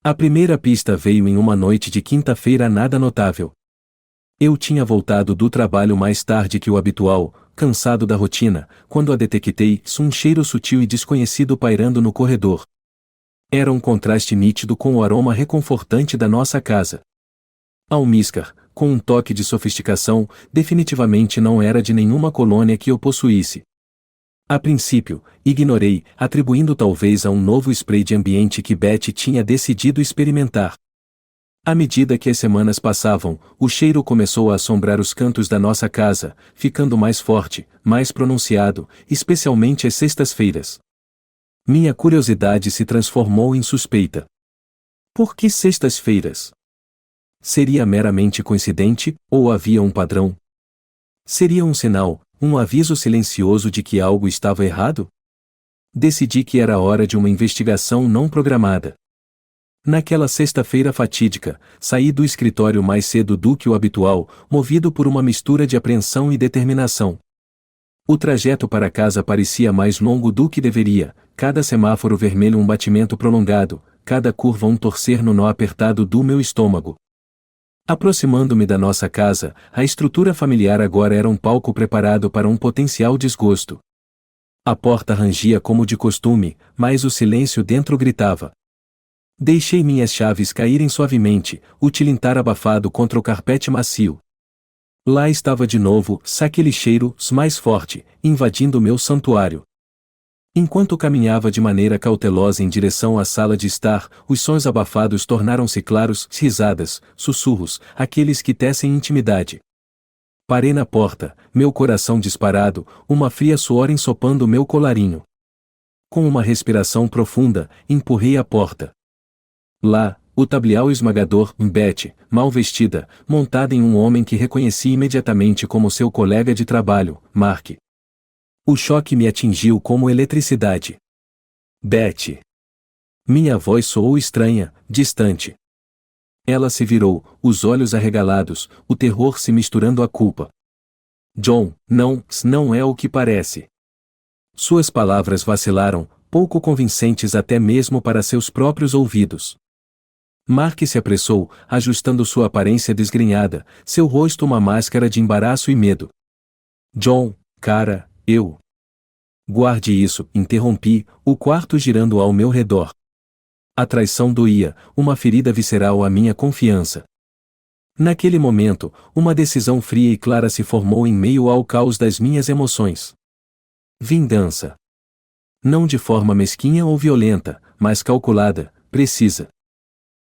A primeira pista veio em uma noite de quinta-feira nada notável. Eu tinha voltado do trabalho mais tarde que o habitual, cansado da rotina, quando a detectei, um cheiro sutil e desconhecido pairando no corredor. Era um contraste nítido com o aroma reconfortante da nossa casa. Almíscar, com um toque de sofisticação, definitivamente não era de nenhuma colônia que eu possuísse. A princípio, ignorei, atribuindo talvez a um novo spray de ambiente que Betty tinha decidido experimentar. À medida que as semanas passavam, o cheiro começou a assombrar os cantos da nossa casa, ficando mais forte, mais pronunciado, especialmente às sextas-feiras. Minha curiosidade se transformou em suspeita. Por que sextas-feiras? Seria meramente coincidente, ou havia um padrão? Seria um sinal, um aviso silencioso de que algo estava errado? Decidi que era hora de uma investigação não programada. Naquela sexta-feira fatídica, saí do escritório mais cedo do que o habitual, movido por uma mistura de apreensão e determinação. O trajeto para casa parecia mais longo do que deveria, cada semáforo vermelho um batimento prolongado, cada curva um torcer no nó apertado do meu estômago. Aproximando-me da nossa casa, a estrutura familiar agora era um palco preparado para um potencial desgosto. A porta rangia como de costume, mas o silêncio dentro gritava. Deixei minhas chaves caírem suavemente, o tilintar abafado contra o carpete macio. Lá estava de novo, aquele cheiro, mais forte, invadindo meu santuário. Enquanto caminhava de maneira cautelosa em direção à sala de estar, os sons abafados tornaram-se claros, risadas, sussurros, aqueles que tecem intimidade. Parei na porta, meu coração disparado, uma fria suor ensopando meu colarinho. Com uma respiração profunda, empurrei a porta. Lá, o tablial esmagador, Betty, mal vestida, montada em um homem que reconheci imediatamente como seu colega de trabalho, Mark. O choque me atingiu como eletricidade. Betty. Minha voz soou estranha, distante. Ela se virou, os olhos arregalados, o terror se misturando à culpa. John, não é o que parece. Suas palavras vacilaram, pouco convincentes até mesmo para seus próprios ouvidos. Mark se apressou, ajustando sua aparência desgrenhada, seu rosto uma máscara de embaraço e medo. John, cara, eu. Guarde isso, interrompi, o quarto girando ao meu redor. A traição doía, uma ferida visceral à minha confiança. Naquele momento, uma decisão fria e clara se formou em meio ao caos das minhas emoções. Vingança. Não de forma mesquinha ou violenta, mas calculada, precisa.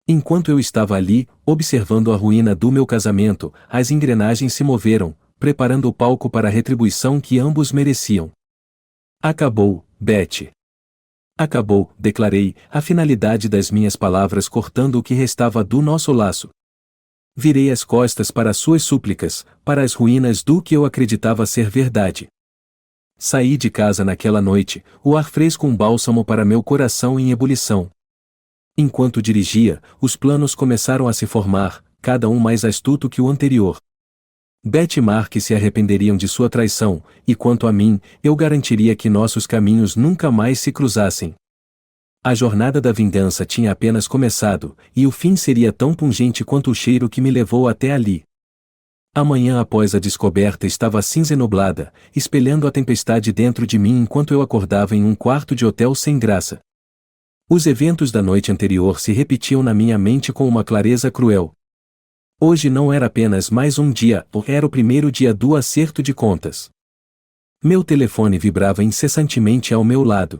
Enquanto eu estava ali, observando a ruína do meu casamento, as engrenagens se moveram, preparando o palco para a retribuição que ambos mereciam. Acabou, Betty. Acabou, declarei, a finalidade das minhas palavras cortando o que restava do nosso laço. Virei as costas para suas súplicas, para as ruínas do que eu acreditava ser verdade. Saí de casa naquela noite, o ar fresco um bálsamo para meu coração em ebulição. Enquanto dirigia, os planos começaram a se formar, cada um mais astuto que o anterior. Betty e Mark se arrependeriam de sua traição, e quanto a mim, eu garantiria que nossos caminhos nunca mais se cruzassem. A jornada da vingança tinha apenas começado, e o fim seria tão pungente quanto o cheiro que me levou até ali. A manhã após a descoberta estava cinza e nublada, espelhando a tempestade dentro de mim enquanto eu acordava em um quarto de hotel sem graça. Os eventos da noite anterior se repetiam na minha mente com uma clareza cruel. Hoje não era apenas mais um dia, era o primeiro dia do acerto de contas. Meu telefone vibrava incessantemente ao meu lado.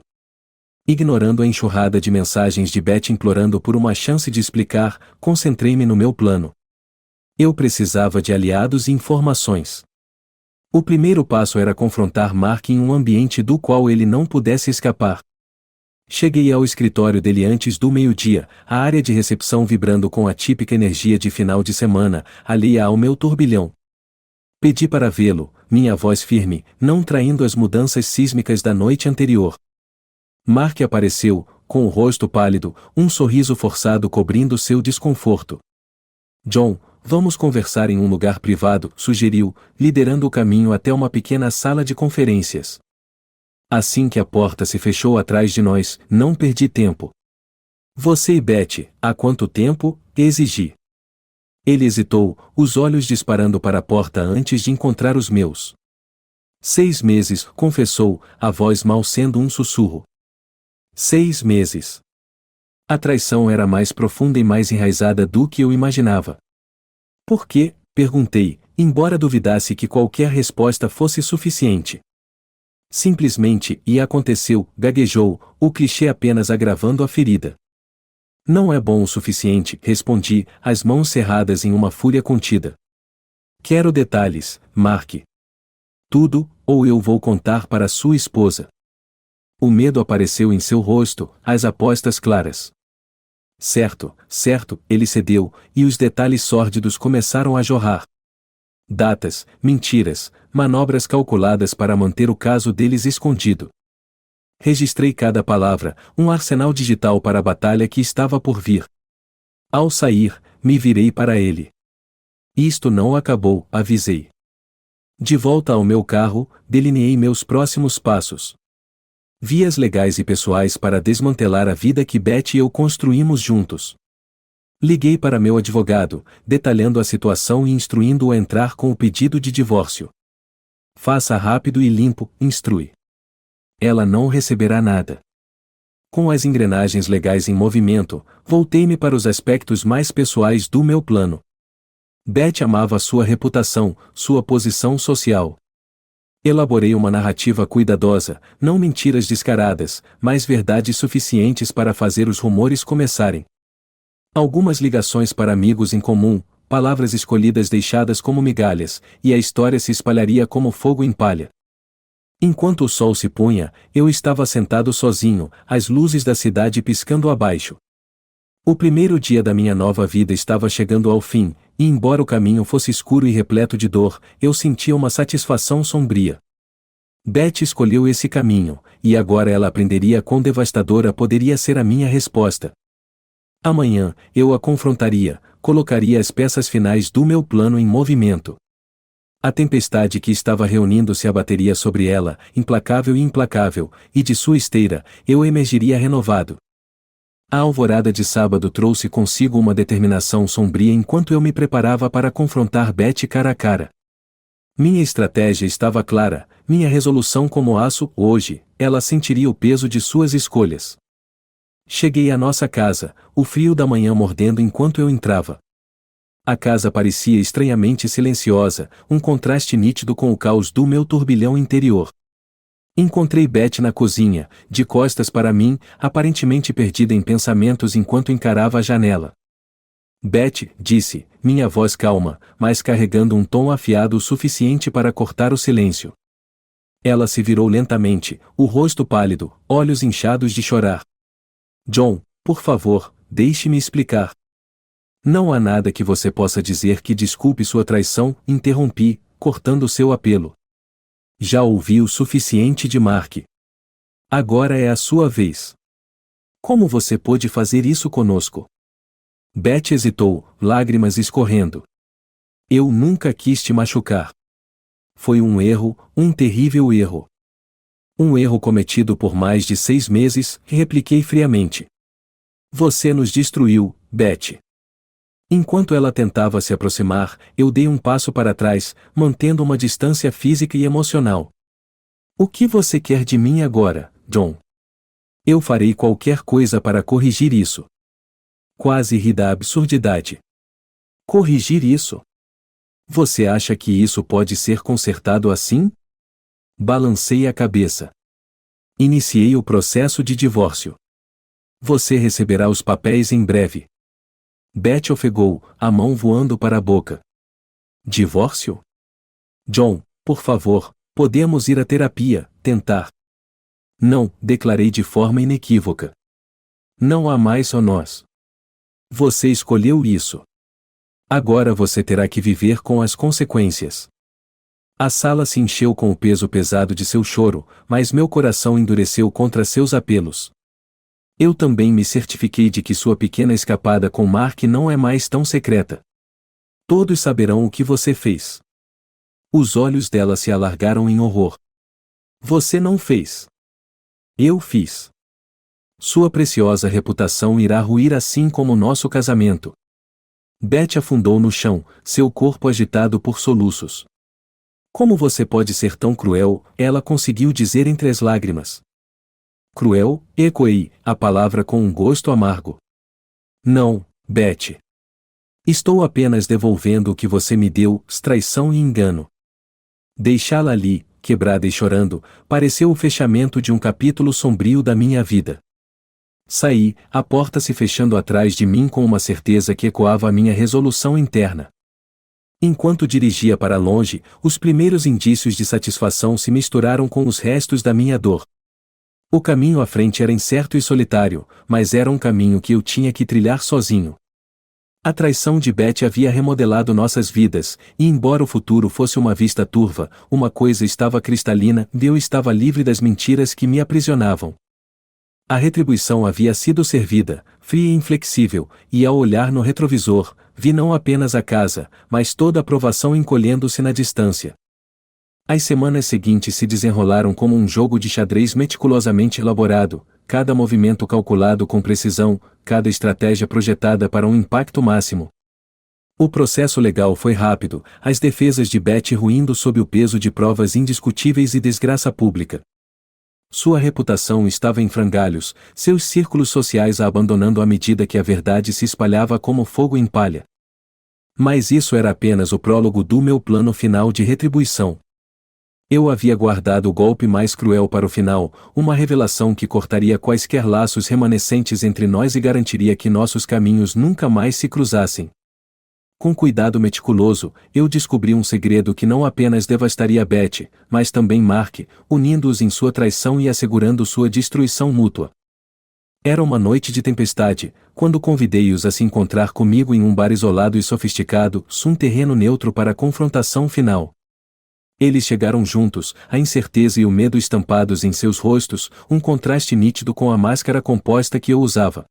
Ignorando a enxurrada de mensagens de Betty implorando por uma chance de explicar, concentrei-me no meu plano. Eu precisava de aliados e informações. O primeiro passo era confrontar Mark em um ambiente do qual ele não pudesse escapar. Cheguei ao escritório dele antes do meio-dia, a área de recepção vibrando com a típica energia de final de semana, alheia ao meu turbilhão. Pedi para vê-lo, minha voz firme, não traindo as mudanças sísmicas da noite anterior. Mark apareceu, com o rosto pálido, um sorriso forçado cobrindo seu desconforto. John, vamos conversar em um lugar privado, sugeriu, liderando o caminho até uma pequena sala de conferências. Assim que a porta se fechou atrás de nós, não perdi tempo. Você e Betty, há quanto tempo? Exigi. Ele hesitou, os olhos disparando para a porta antes de encontrar os meus. 6 meses, confessou, a voz mal sendo um sussurro. 6 meses. A traição era mais profunda e mais enraizada do que eu imaginava. Por quê? Perguntei, embora duvidasse que qualquer resposta fosse suficiente. Simplesmente, e aconteceu, gaguejou, o clichê apenas agravando a ferida. Não é bom o suficiente, respondi, as mãos cerradas em uma fúria contida. Quero detalhes, Mark. Tudo, ou eu vou contar para sua esposa. O medo apareceu em seu rosto, as apostas claras. Certo, certo, ele cedeu, e os detalhes sórdidos começaram a jorrar. Datas, mentiras, manobras calculadas para manter o caso deles escondido. Registrei cada palavra, um arsenal digital para a batalha que estava por vir. Ao sair, me virei para ele. Isto não acabou, avisei. De volta ao meu carro, delineei meus próximos passos. Vias legais e pessoais para desmantelar a vida que Betty e eu construímos juntos. Liguei para meu advogado, detalhando a situação e instruindo-o a entrar com o pedido de divórcio. Faça rápido e limpo, instrui. Ela não receberá nada. Com as engrenagens legais em movimento, voltei-me para os aspectos mais pessoais do meu plano. Betty amava sua reputação, sua posição social. Elaborei uma narrativa cuidadosa, não mentiras descaradas, mas verdades suficientes para fazer os rumores começarem. Algumas ligações para amigos em comum, palavras escolhidas deixadas como migalhas, e a história se espalharia como fogo em palha. Enquanto o sol se punha, eu estava sentado sozinho, as luzes da cidade piscando abaixo. O primeiro dia da minha nova vida estava chegando ao fim, e embora o caminho fosse escuro e repleto de dor, eu sentia uma satisfação sombria. Betty escolheu esse caminho, e agora ela aprenderia quão devastadora poderia ser a minha resposta. Amanhã, eu a confrontaria, colocaria as peças finais do meu plano em movimento. A tempestade que estava reunindo-se abateria sobre ela, implacável e implacável, e de sua esteira, eu emergiria renovado. A alvorada de sábado trouxe consigo uma determinação sombria enquanto eu me preparava para confrontar Betty cara a cara. Minha estratégia estava clara, minha resolução como aço, hoje, ela sentiria o peso de suas escolhas. Cheguei à nossa casa, o frio da manhã mordendo enquanto eu entrava. A casa parecia estranhamente silenciosa, um contraste nítido com o caos do meu turbilhão interior. Encontrei Betty na cozinha, de costas para mim, aparentemente perdida em pensamentos enquanto encarava a janela. Betty, disse, minha voz calma, mas carregando um tom afiado o suficiente para cortar o silêncio. Ela se virou lentamente, o rosto pálido, olhos inchados de chorar. John, por favor, deixe-me explicar. Não há nada que você possa dizer que desculpe sua traição, interrompi, cortando seu apelo. Já ouvi o suficiente de Mark. Agora é a sua vez. Como você pôde fazer isso conosco? Betty hesitou, lágrimas escorrendo. Eu nunca quis te machucar. Foi um erro, um terrível erro. Um erro cometido por mais de 6 meses, repliquei friamente. Você nos destruiu, Betty. Enquanto ela tentava se aproximar, eu dei um passo para trás, mantendo uma distância física e emocional. O que você quer de mim agora, John? Eu farei qualquer coisa para corrigir isso. Quase ri da absurdidade. Corrigir isso? Você acha que isso pode ser consertado assim? Balancei a cabeça. Iniciei o processo de divórcio. Você receberá os papéis em breve. Betty ofegou, a mão voando para a boca. Divórcio? John, por favor, podemos ir à terapia, tentar. Não, declarei de forma inequívoca. Não há mais só nós. Você escolheu isso. Agora você terá que viver com as consequências. A sala se encheu com o peso pesado de seu choro, mas meu coração endureceu contra seus apelos. Eu também me certifiquei de que sua pequena escapada com Mark não é mais tão secreta. Todos saberão o que você fez. Os olhos dela se alargaram em horror. Você não fez. Eu fiz. Sua preciosa reputação irá ruir assim como nosso casamento. Beth afundou no chão, seu corpo agitado por soluços. Como você pode ser tão cruel? Ela conseguiu dizer entre as lágrimas. Cruel, ecoei, a palavra com um gosto amargo. Não, Beth. Estou apenas devolvendo o que você me deu, traição e engano. Deixá-la ali, quebrada e chorando, pareceu o fechamento de um capítulo sombrio da minha vida. Saí, a porta se fechando atrás de mim com uma certeza que ecoava a minha resolução interna. Enquanto dirigia para longe, os primeiros indícios de satisfação se misturaram com os restos da minha dor. O caminho à frente era incerto e solitário, mas era um caminho que eu tinha que trilhar sozinho. A traição de Beth havia remodelado nossas vidas, e embora o futuro fosse uma vista turva, uma coisa estava cristalina: eu estava livre das mentiras que me aprisionavam. A retribuição havia sido servida, fria e inflexível, e ao olhar no retrovisor, vi não apenas a casa, mas toda a provação encolhendo-se na distância. As semanas seguintes se desenrolaram como um jogo de xadrez meticulosamente elaborado, cada movimento calculado com precisão, cada estratégia projetada para um impacto máximo. O processo legal foi rápido, as defesas de Beth ruindo sob o peso de provas indiscutíveis e desgraça pública. Sua reputação estava em frangalhos, seus círculos sociais a abandonando à medida que a verdade se espalhava como fogo em palha. Mas isso era apenas o prólogo do meu plano final de retribuição. Eu havia guardado o golpe mais cruel para o final, uma revelação que cortaria quaisquer laços remanescentes entre nós e garantiria que nossos caminhos nunca mais se cruzassem. Com cuidado meticuloso, eu descobri um segredo que não apenas devastaria Beth, mas também Mark, unindo-os em sua traição e assegurando sua destruição mútua. Era uma noite de tempestade, quando convidei-os a se encontrar comigo em um bar isolado e sofisticado, um terreno neutro para a confrontação final. Eles chegaram juntos, a incerteza e o medo estampados em seus rostos, um contraste nítido com a máscara composta que eu usava.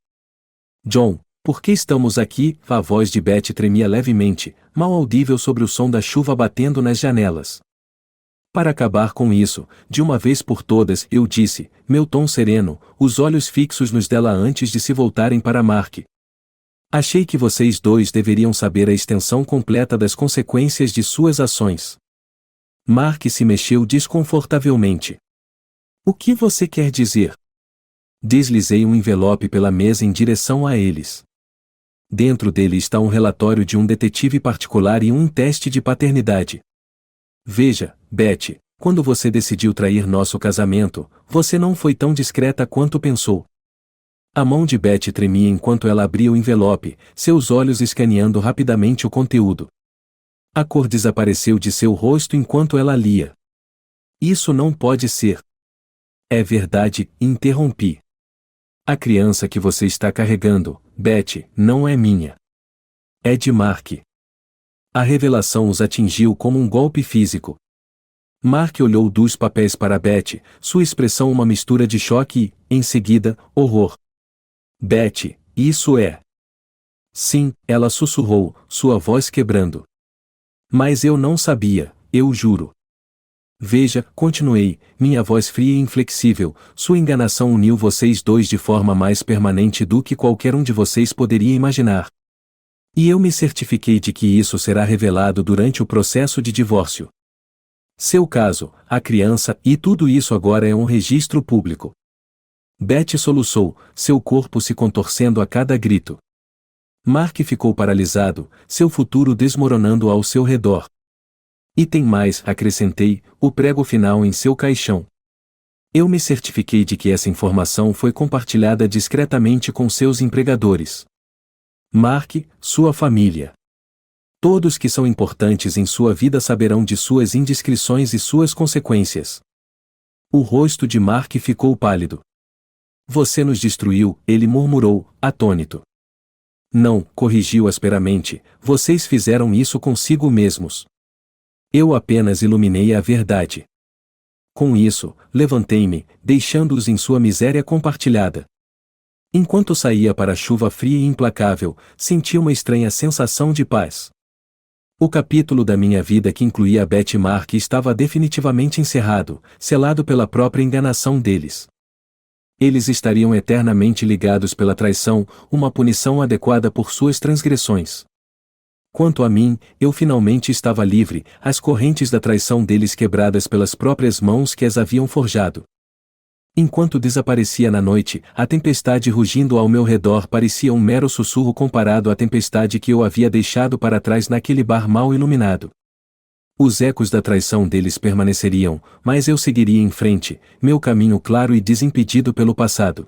John, por que estamos aqui? A voz de Beth tremia levemente, mal audível sobre o som da chuva batendo nas janelas. Para acabar com isso, de uma vez por todas, eu disse, meu tom sereno, os olhos fixos nos dela antes de se voltarem para Mark. Achei que vocês dois deveriam saber a extensão completa das consequências de suas ações. Mark se mexeu desconfortavelmente. O que você quer dizer? Deslizei um envelope pela mesa em direção a eles. Dentro dele está um relatório de um detetive particular e um teste de paternidade. Veja, Beth, quando você decidiu trair nosso casamento, você não foi tão discreta quanto pensou. A mão de Beth tremia enquanto ela abria o envelope, seus olhos escaneando rapidamente o conteúdo. A cor desapareceu de seu rosto enquanto ela lia. Isso não pode ser. É verdade, interrompi. A criança que você está carregando, Beth, não é minha. É de Mark. A revelação os atingiu como um golpe físico. Mark olhou dos papéis para Beth, sua expressão uma mistura de choque e, em seguida, horror. Beth, isso é. Sim, ela sussurrou, sua voz quebrando. Mas eu não sabia, eu juro. Veja, continuei, minha voz fria e inflexível, sua enganação uniu vocês dois de forma mais permanente do que qualquer um de vocês poderia imaginar. E eu me certifiquei de que isso será revelado durante o processo de divórcio. Seu caso, a criança, e tudo isso agora é um registro público. Beth soluçou, seu corpo se contorcendo a cada grito. Mark ficou paralisado, seu futuro desmoronando ao seu redor. E tem mais, acrescentei, o prego final em seu caixão. Eu me certifiquei de que essa informação foi compartilhada discretamente com seus empregadores. Mark, sua família. Todos que são importantes em sua vida saberão de suas indiscrições e suas consequências. O rosto de Mark ficou pálido. Você nos destruiu, ele murmurou, atônito. Não, corrigiu asperamente, vocês fizeram isso consigo mesmos. Eu apenas iluminei a verdade. Com isso, levantei-me, deixando-os em sua miséria compartilhada. Enquanto saía para a chuva fria e implacável, senti uma estranha sensação de paz. O capítulo da minha vida que incluía Beth e Mark estava definitivamente encerrado, selado pela própria enganação deles. Eles estariam eternamente ligados pela traição, uma punição adequada por suas transgressões. Quanto a mim, eu finalmente estava livre, as correntes da traição deles quebradas pelas próprias mãos que as haviam forjado. Enquanto desaparecia na noite, a tempestade rugindo ao meu redor parecia um mero sussurro comparado à tempestade que eu havia deixado para trás naquele bar mal iluminado. Os ecos da traição deles permaneceriam, mas eu seguiria em frente, meu caminho claro e desimpedido pelo passado.